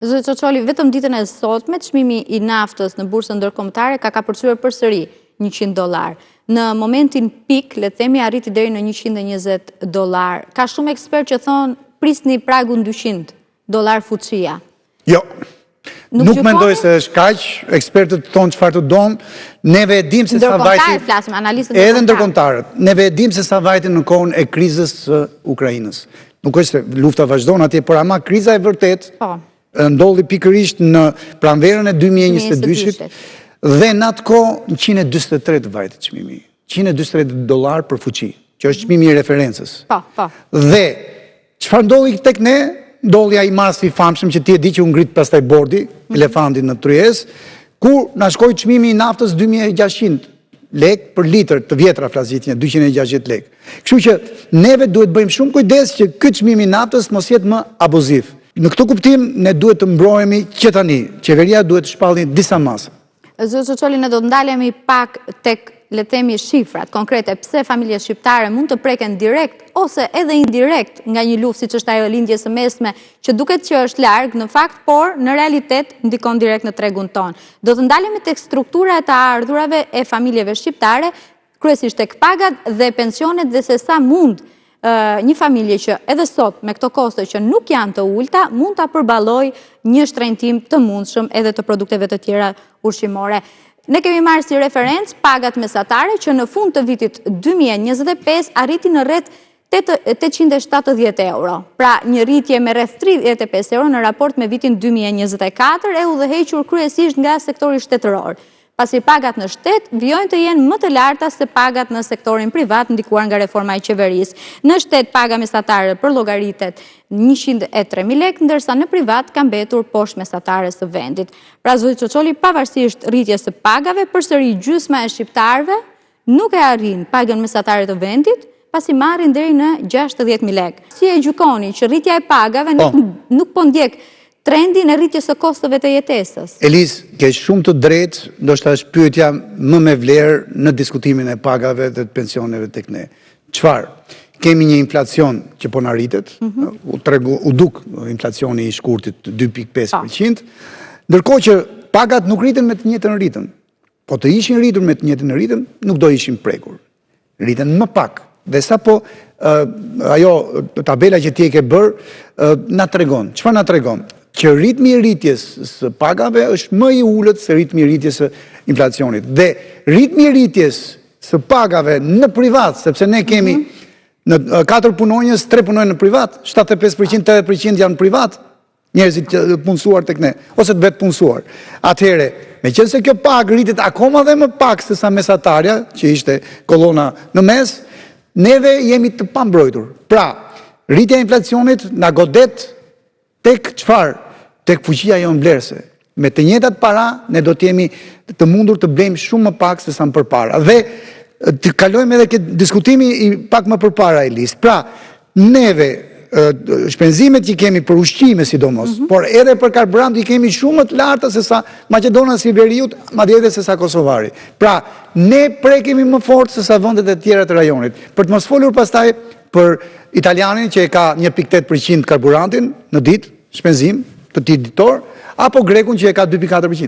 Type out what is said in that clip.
Zoti Çoçoli, vetëm ditën e sotme çmimi i naftës në bursën ndërkombëtare ka kapërcyer përsëri $100. Në momentin pik, le të themi, arriti deri në $120. Ka shumë ekspert që thonë prisni pragun $200 fuqia. Jo. Nuk mendoj se është kaq, ekspertët thonë çfarë të donë, neve e dim se sa vajti flasim, analistët edhe ndërkombëtarët. Neve e dim se sa vajti në kohën e krizës së Ukrainës. Nuk është se lufta vazhdon atje, por ama kriza e vërtet ndodhi pikërisht në pranverën e 2022-shit dhe në atë kohë $143 vajti çmimi. $143 për fuqi, që është çmimi i referencës. Dhe çfarë ndodhi tek ne? Ndodhi ai masi i famshëm që ti e di që u ngrit pastaj bordi, elefantin në Tryezë, ku na shkoi çmimi i naftës $2600 për litër, të vjetra flasitje, $260. Kështu që neve duhet bëjmë shumë kujdes që ky çmim i naftës mos jetë më abuziv. Në këtë kuptim ne duhet të mbrohemi që tani, qeveria duhet të shpallë disa masa. Zoti Çoçoli, ne do të ndalemi pak tek, le të themi, shifrat konkrete, pse familjet shqiptare mund të preken direkt ose edhe indirekt nga një luftë siç është ajo e lindjes së mesme, që duket që është larg në fakt, por në realitet ndikon direkt në tregun ton. Do të ndalemi tek struktura e të ardhurave e familjeve shqiptare, kryesisht tek pagat dhe pensionet, dhe se sa mund një familje që edhe sot me këto koste që nuk janë të ulta mund ta përballoj një shtrenjtim të mundshëm edhe të produkteve të tjera ushqimore. Ne kemi marrë si referencë pagat mesatare që në fund të vitit 2025 arriti në rreth €870. Pra një rritje me rreth €35 në raport me vitin 2024 e udhëhequr kryesisht nga sektori shtetëror. Pasi pagat në shtet vijojnë të jenë më të larta se pagat në sektorin privat ndikuar nga reforma e qeverisë. Në shtet paga mesatare për llogaritet $103.000, ndërsa në privat ka mbetur poshtë mesatare së vendit. Pra zoti Çoçoli, pavarësisht rritjes së pagave, përsëri gjysma e shqiptarëve nuk e arrin pagën mesatare të vendit, pasi marrin deri në $60.000. Si e gjykoni që rritja e pagave nuk po ndjek trendin e rritjes së kosteve të jetesës? Elis, ke shumë të drejtë, ndoshta është pyetja më me vlerë në diskutimin e pagave dhe të pensioneve tek ne. Çfarë? Kemi një inflacion që po na rritet, u duk inflacioni i shkurtit 2.5%, ndërkohë që pagat nuk rriten me të njëjtën ritëm. Po të ishin rritur me të njëjtën ritëm, nuk do ishin prekur. Rriten më pak. Dhe sapo ajo tabela që ti e ke bërë na tregon. Çfarë na tregon? Që ritmi i rritjes së pagave është më i ulët se ritmi i rritjes së inflacionit. Dhe ritmi i rritjes së pagave në privat, sepse ne kemi në 4 punonjës, 3 punojnë në privat, 75%, 80% janë privat, njerëzit që punësuar tek ne, ose të vetë punësuar. Atëhere, meqense kjo pagë rritet akoma dhe më pak se sa mesatarja, që ishte kolona në mes, neve jemi të pambrojtur. Pra, rritja e inflacionit na godet tek çfarë? Tek fuqia jonë vlerëse. Me të njëjtat para, ne do të jemi të mundur të blejmë shumë më pak se sa më përpara. Dhe të kalojmë edhe këtë diskutimi i pak më përpara, Elis. Pra, neve shpenzimet që kemi për ushqime sidomos, por edhe për karburant i kemi shumë më të larta se sa Maqedona si Veriut, madje edhe se sa Kosovari. Pra, ne prekemi më fort se sa vendet e tjera të rajonit. Për të mos folur pastaj për italianin që e ka 1.8% karburantin në ditë, shpenzim të tij ditor, apo grekun që e ka 2.4%.